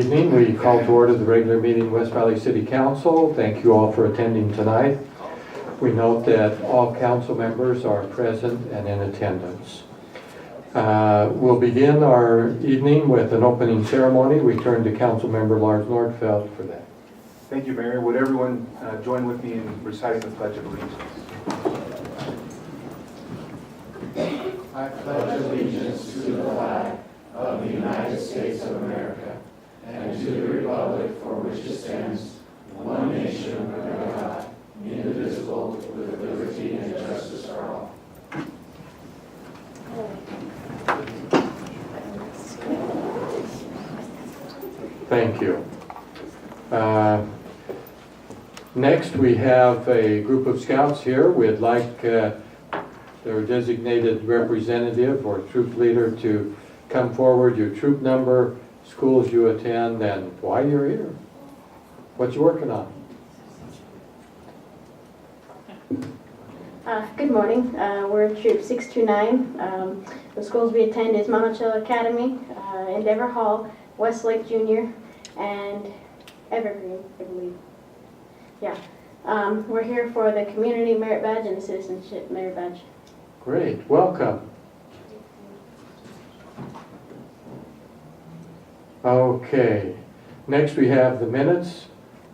evening. We call to order the regular meeting of West Valley City Council. Thank you all for attending tonight. We note that all council members are present and in attendance. We'll begin our evening with an opening ceremony. We turn to Council Member Lars Nordfeld for that. Thank you, Mayor. Would everyone join with me in reciting the Pledge of Allegiance? I pledge allegiance to the flag of the United States of America and to the republic for which it stands, one nation under God, indivisible, with liberty and justice for all. Thank you. Next, we have a group of scouts here. We'd like their designated representative or troop leader to come forward, your troop number, schools you attend, and why you're here. What you working on? Good morning. We're Troop 629. The schools we attend is Monticello Academy, Endeavor Hall, Westlake Junior, and Evergreen, I believe. Yeah. We're here for the Community Merit Badge and the Citizenship Merit Badge. Great. Welcome. Okay. Next we have the minutes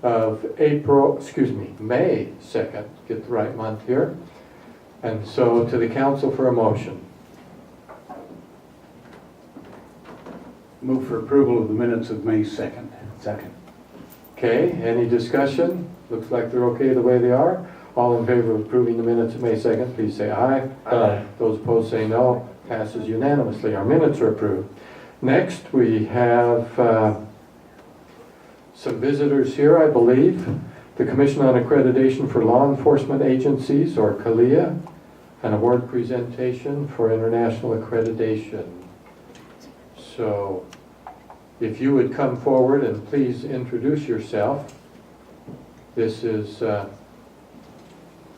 of May 2nd. Get the right month here. And so to the council for a motion. Move for approval of the minutes of May 2nd. Second. Okay, any discussion? Looks like they're okay the way they are. All in favor of approving the minutes of May 2nd, please say aye. Aye. Those opposed say no. Passes unanimously. Our minutes are approved. Next, we have some visitors here, I believe. The Commission on Accreditation for Law Enforcement Agencies, or CALEA, an award presentation for international accreditation. So, if you would come forward and please introduce yourself. This is,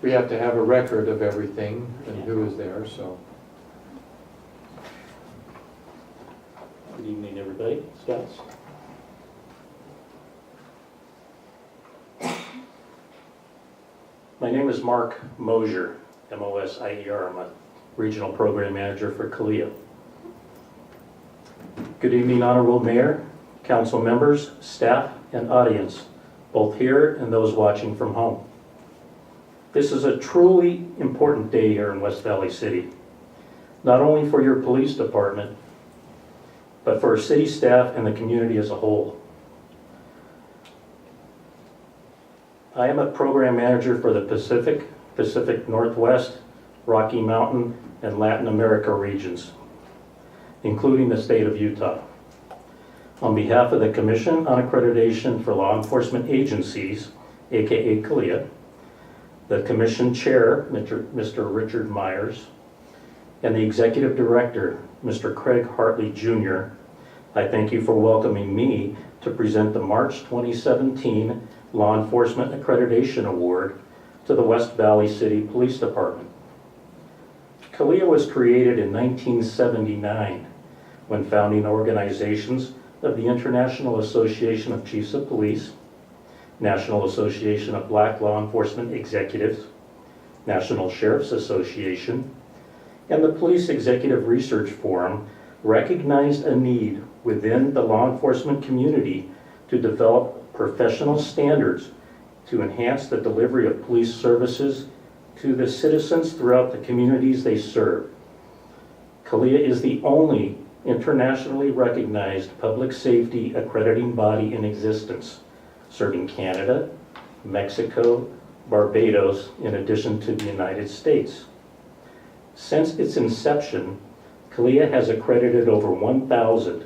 we have to have a record of everything and who is there, so. Good evening, everybody. Scouts. My name is Mark Mosier, M-O-S-I-E-R. I'm a regional program manager for CALEA. Good evening, Honorable Mayor, council members, staff, and audience, both here and those watching from home. This is a truly important day here in West Valley City, not only for your police department, but for our city staff and the community as a whole. I am a program manager for the Pacific Northwest, Rocky Mountain, and Latin America regions, including the state of Utah. On behalf of the Commission on Accreditation for Law Enforcement Agencies, aka CALEA, the Commission Chair, Mr. Richard Myers, and the Executive Director, Mr. Craig Hartley Jr., I thank you for welcoming me to present the March 2017 Law Enforcement Accreditation Award to the West Valley City Police Department. CALEA was created in 1979 when founding organizations of the International Association of Chiefs of Police, National Association of Black Law Enforcement Executives, National Sheriff's Association, and the Police Executive Research Forum recognized a need within the law enforcement community to develop professional standards to enhance the delivery of police services to the citizens throughout the communities they serve. CALEA is the only internationally recognized public safety accrediting body in existence, serving Canada, Mexico, Barbados, in addition to the United States. Since its inception, CALEA has accredited over 1,000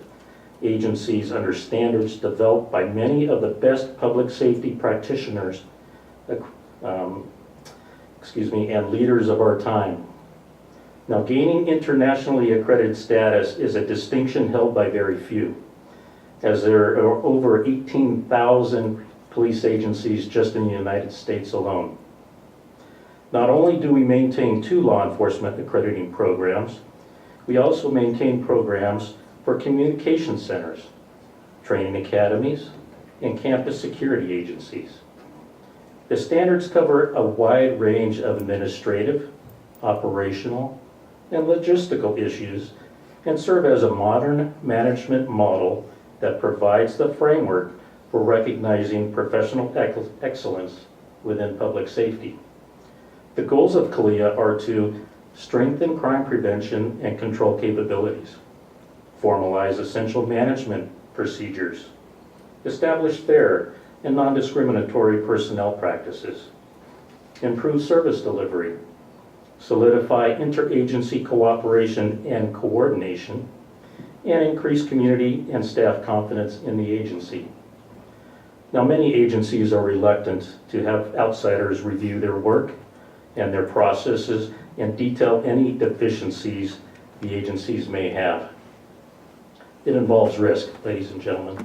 agencies under standards developed by many of the best public safety practitioners and leaders of our time. Now, gaining internationally accredited status is a distinction held by very few, as there are over 18,000 police agencies just in the United States alone. Not only do we maintain 2 law enforcement accrediting programs, we also maintain programs for communication centers, training academies, and campus security agencies. The standards cover a wide range of administrative, operational, and logistical issues and serve as a modern management model that provides the framework for recognizing professional excellence within public safety. The goals of CALIA are to strengthen crime prevention and control capabilities, formalize essential management procedures, establish fair and non-discriminatory personnel practices, improve service delivery, solidify interagency cooperation and coordination, and increase community and staff confidence in the agency. Now, many agencies are reluctant to have outsiders review their work and their processes and detail any deficiencies the agencies may have. It involves risk, ladies and gentlemen.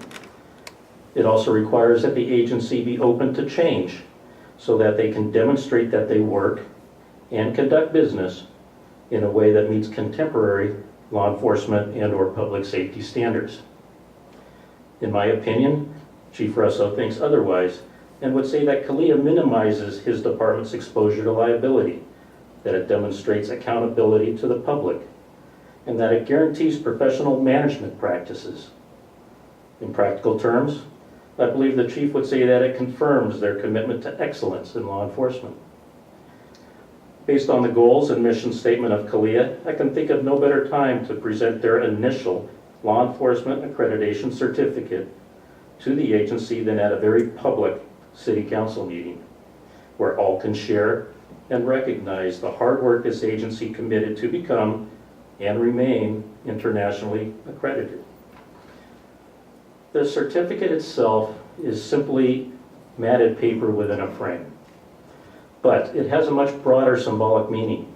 It also requires that the agency be open to change so that they can demonstrate that they work and conduct business in a way that meets contemporary law enforcement and/or public safety standards. In my opinion, Chief Russo thinks otherwise and would say that CALIA minimizes his department's exposure to liability, that it demonstrates accountability to the public, and that it guarantees professional management practices. In practical terms, I believe the Chief would say that it confirms their commitment to excellence in law enforcement. Based on the goals and mission statement of CALIA, I can think of no better time to present their initial law enforcement accreditation certificate to the agency than at a very public city council meeting, where all can share and recognize the hard work this agency committed to become and remain internationally accredited. The certificate itself is simply matted paper within a frame, but it has a much broader symbolic meaning.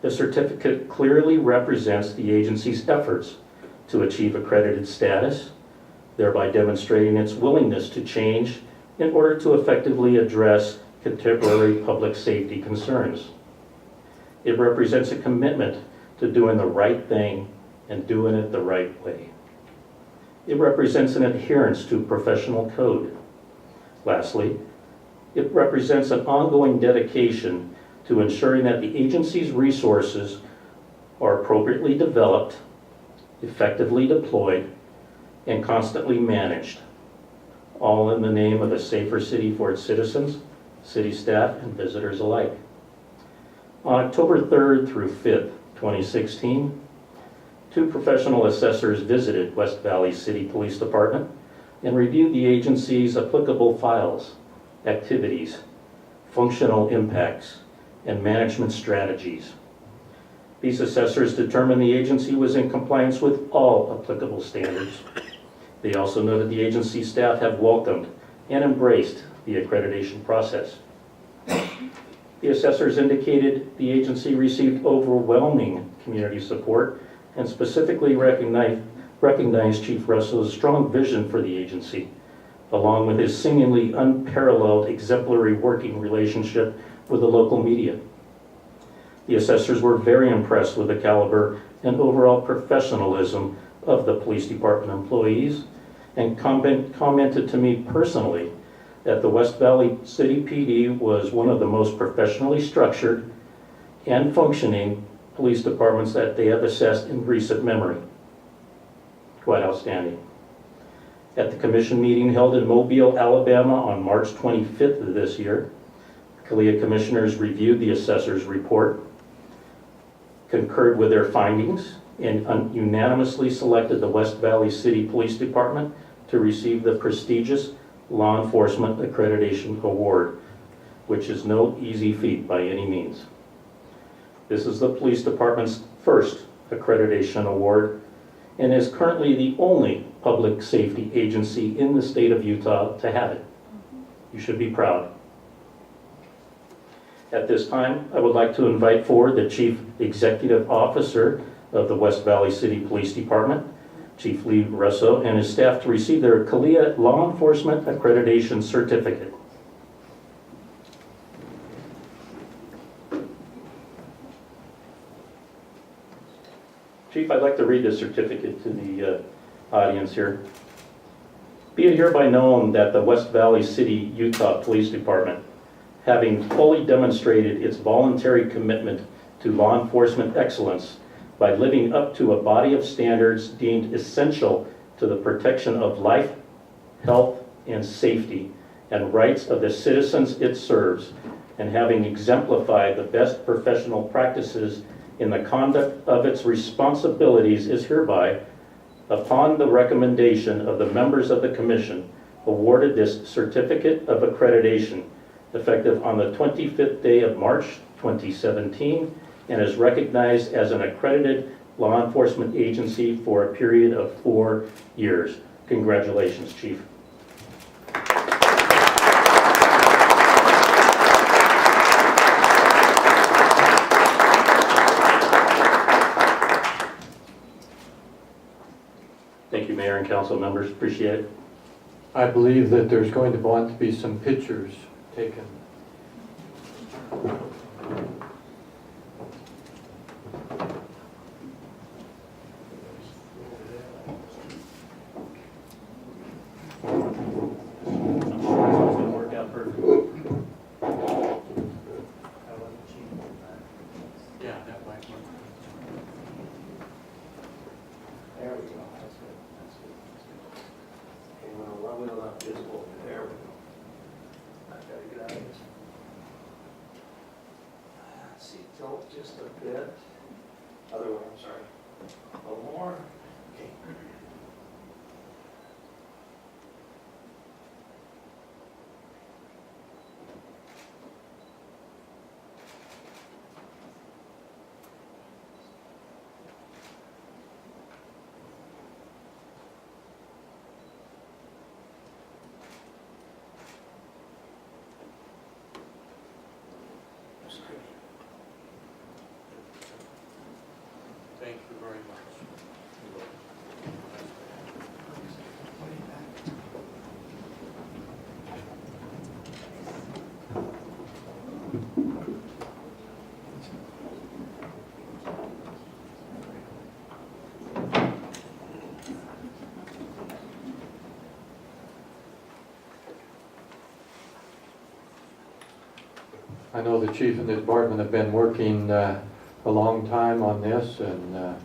The certificate clearly represents the agency's efforts to achieve accredited status, thereby demonstrating its willingness to change in order to effectively address contemporary public safety concerns. It represents a commitment to doing the right thing and doing it the right way. It represents an adherence to professional code. Lastly, it represents an ongoing dedication to ensuring that the agency's resources are appropriately developed, effectively deployed, and constantly managed, all in the name of a safer city for its citizens, city staff, and visitors alike. On October 3rd through 5th, 2016, 2 professional assessors visited West Valley City Police Department and reviewed the agency's applicable files, activities, functional impacts, and management strategies. These assessors determined the agency was in compliance with all applicable standards. They also noted the agency staff have welcomed and embraced the accreditation process. The assessors indicated the agency received overwhelming community support and specifically recognized Chief Russo's strong vision for the agency, along with his seemingly unparalleled exemplary working relationship with the local media. The assessors were very impressed with the caliber and overall professionalism of the police department employees and commented to me personally that the West Valley City PD was one of the most professionally structured and functioning police departments that they have assessed in recent memory. Quite outstanding. At the commission meeting held in Mobile, Alabama on March 25th of this year, CALIA commissioners reviewed the assessor's report, concurred with their findings, and unanimously selected the West Valley City Police Department to receive the prestigious Law Enforcement Accreditation Award, which is no easy feat by any means. This is the police department's first accreditation award and is currently the only public safety agency in the state of Utah to have it. You should be proud. At this time, I would like to invite forward the Chief Executive Officer of the West Valley City Police Department, Chief Lee Russo, and his staff to receive their CALIA Law Enforcement Accreditation Certificate. Chief, I'd like to read this certificate to the audience here. Be it hereby known that the West Valley City, Utah Police Department, having fully demonstrated its voluntary commitment to law enforcement excellence by living up to a body of standards deemed essential to the protection of life, health, and safety and rights of the citizens it serves, and having exemplified the best professional practices in the conduct of its responsibilities, is hereby, upon the recommendation of the members of the Commission, awarded this Certificate of Accreditation, effective on the 25th day of March 2017, and is recognized as an accredited law enforcement agency for a period of 4 years. Congratulations, Chief. Thank you, Mayor and council members. Appreciate it. I believe that there's going to want to be some pictures taken. Work out perfect. Yeah, that might work. There we go, that's good, that's good, that's good. Okay, well, while we're not visible, there we go. I gotta get out of this. Let's see, tilt just a bit. Other way, I'm sorry. A little more. Okay. That's great. Thank you very much. I know the chief and the department have been working a long time on this, and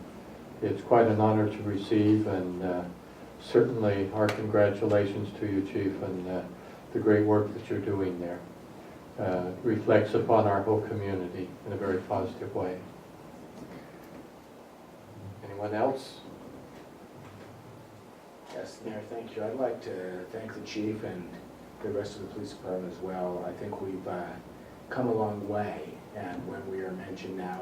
it's quite an honor to receive, and certainly our congratulations to you, chief, and the great work that you're doing there. Reflects upon our whole community in a very positive way. Anyone else? Yes, Mayor, thank you. I'd like to thank the chief and the rest of the police department as well. I think we've come a long way, and when we are mentioned now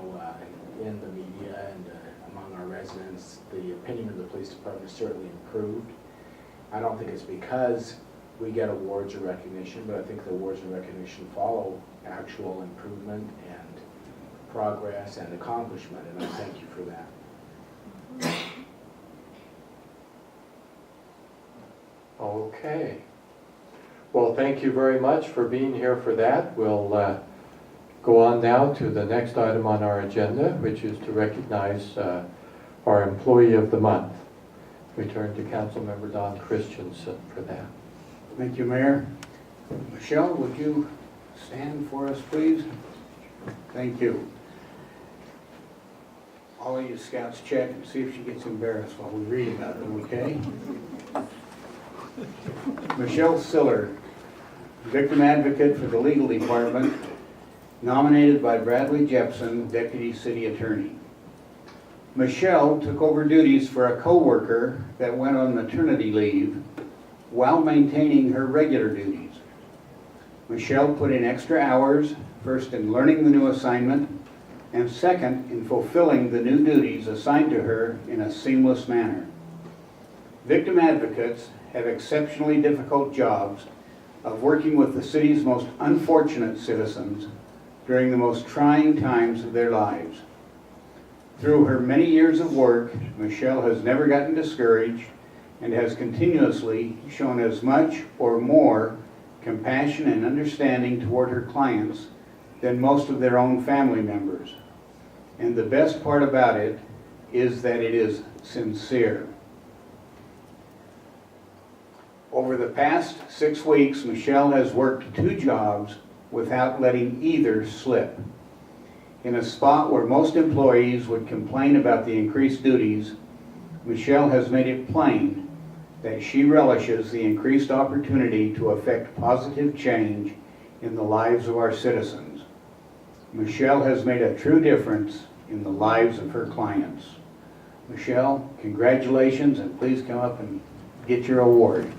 in the media and among our residents, the opinion of the police department has certainly improved. I don't think it's because we get awards or recognition, but I think the awards and recognition follow actual improvement and progress and accomplishment, and I thank you for that. Okay. Well, thank you very much for being here for that. We'll go on now to the next item on our agenda, which is to recognize our Employee of the Month. We turn to Councilmember Don Christensen for that. Thank you, Mayor. Michelle, would you stand for us, please? Thank you. All of you scouts check and see if she gets embarrassed while we read about it, okay? Michelle Siller, victim advocate for the legal department, nominated by Bradley Jepson, Deputy City Attorney. Michelle took over duties for a co-worker that went on maternity leave while maintaining her regular duties. Michelle put in extra hours, first in learning the new assignment, and second in fulfilling the new duties assigned to her in a seamless manner. Victim advocates have exceptionally difficult jobs of working with the city's most unfortunate citizens during the most trying times of their lives. Through her many years of work, Michelle has never gotten discouraged and has continuously shown as much or more compassion and understanding toward her clients than most of their own family members. And the best part about it is that it is sincere. Over the past 6 weeks, Michelle has worked 2 jobs without letting either slip. In a spot where most employees would complain about the increased duties, Michelle has made it plain that she relishes the increased opportunity to affect positive change in the lives of our citizens. Michelle has made a true difference in the lives of her clients. Michelle, congratulations, and please come up and get your award.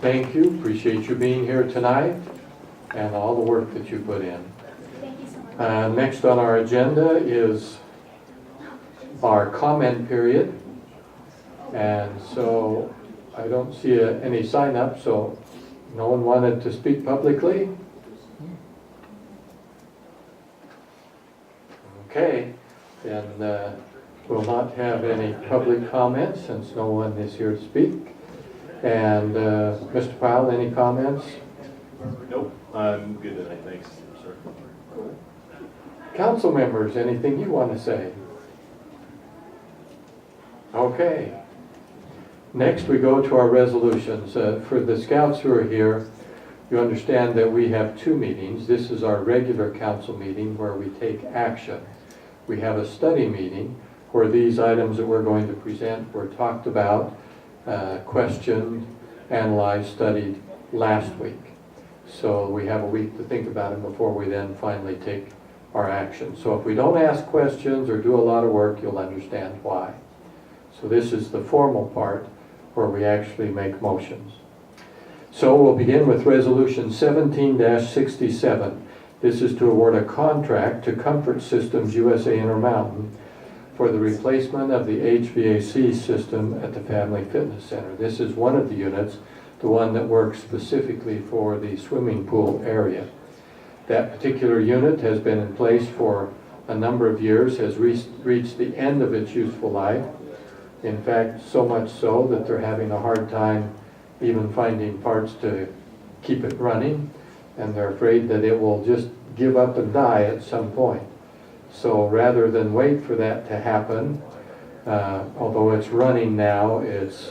Thank you, appreciate you being here tonight and all the work that you put in. Thank you so much. Next on our agenda is our comment period. And so I don't see any sign up, so no one wanted to speak publicly? Okay, then we'll not have any public comments since no one is here to speak. And Mr. Powell, any comments? Nope, I'm good tonight, thanks, sir. Council members, anything you want to say? Okay. Next we go to our resolutions. For the scouts who are here, you understand that we have 2 meetings. This is our regular council meeting where we take action. We have a study meeting where these items that we're going to present were talked about, questioned, analyzed, studied last week. So we have a week to think about it before we then finally take our action. So if we don't ask questions or do a lot of work, you'll understand why. So this is the formal part where we actually make motions. So we'll begin with Resolution 17-67. This is to award a contract to Comfort Systems USA Intermountain for the replacement of the HVAC system at the Family Fitness Center. This is one of the units, the one that works specifically for the swimming pool area. That particular unit has been in place for a number of years, has reached the end of its useful life. In fact, so much so that they're having a hard time even finding parts to keep it running, and they're afraid that it will just give up and die at some point. So rather than wait for that to happen, although it's running now, it's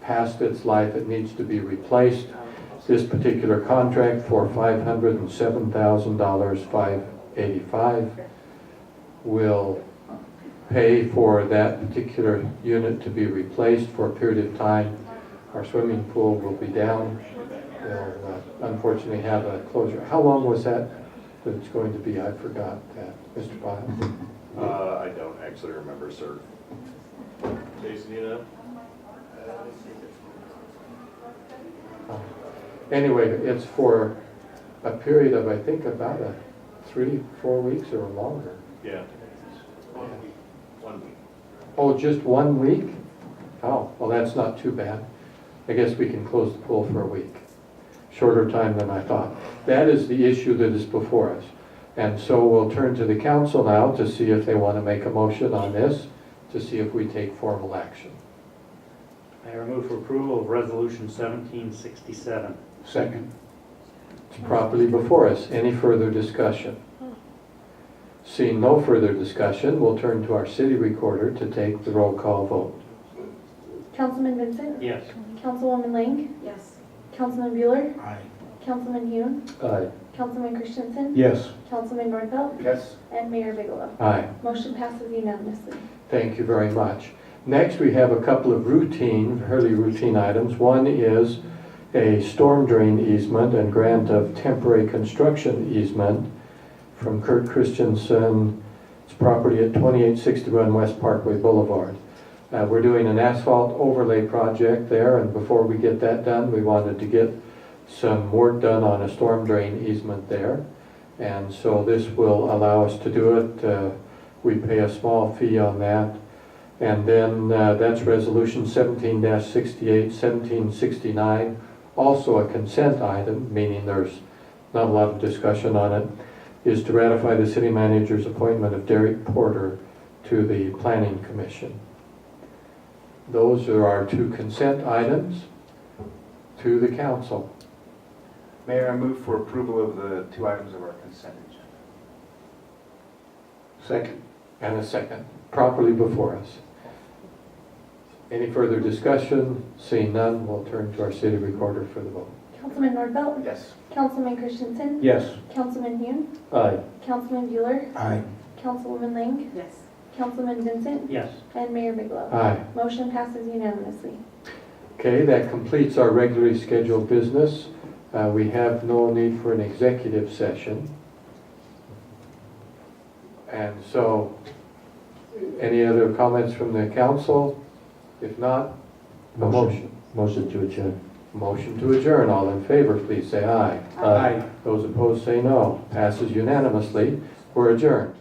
past its life, it needs to be replaced. This particular contract for $507,585 will pay for that particular unit to be replaced for a period of time. Our swimming pool will be down. They'll unfortunately have a closure. How long was that it's going to be? I forgot that. Mr. Pyle? I don't actually remember, sir. Jason, you know? Anyway, it's for a period of, I think, about 3-4 weeks or longer. Yeah. 1 week. 1 week. Oh, just 1 week? Oh, well, that's not too bad. I guess we can close the pool for a week. Shorter time than I thought. That is the issue that is before us. And so we'll turn to the council now to see if they want to make a motion on this, to see if we take formal action. I move for approval of Resolution 1767. Second. It's properly before us. Any further discussion? Seeing no further discussion, we'll turn to our city recorder to take the roll call vote. Councilman Vincent? Yes. Councilwoman Lang? Yes. Councilman Bueller, Aye. Councilman Hune, Aye. Councilman Christensen, Yes. Councilman Nordfeld, Yes. and Mayor Bigelow. Aye. Motion passes unanimously. Thank you very much. Next, we have a couple of fairly routine items. One is a storm drain easement and grant of temporary construction easement from Kurt Christensen's property at 2861 West Parkway Boulevard. We're doing an asphalt overlay project there, and before we get that done, we wanted to get some work done on a storm drain easement there. And so this will allow us to do it. We pay a small fee on that. And then that's resolution 17-68, 1769, also a consent item, meaning there's not a lot of discussion on it, is to ratify the city manager's appointment of Derek Porter to the Planning Commission. Those are our two consent items to the council. Mayor, I move for approval of the two items of our consent agenda. Second. And a second, properly before us. Any further discussion? Seeing none, we'll turn to our city recorder for the vote. Councilman Nordfeld, Yes. Councilman Christensen, Yes. Councilman Hune, Aye. Councilman Bueller, Aye. Councilwoman Lang, Yes. Councilman Vincent, Yes. and Mayor Bigelow. Aye. Motion passes unanimously. Okay, that completes our regularly scheduled business. We have no need for an executive session. And so, any other comments from the council? If not, a motion. Motion to adjourn. Motion to adjourn. All in favor, please say aye. Aye. Those opposed say no. Passes unanimously. We're adjourned.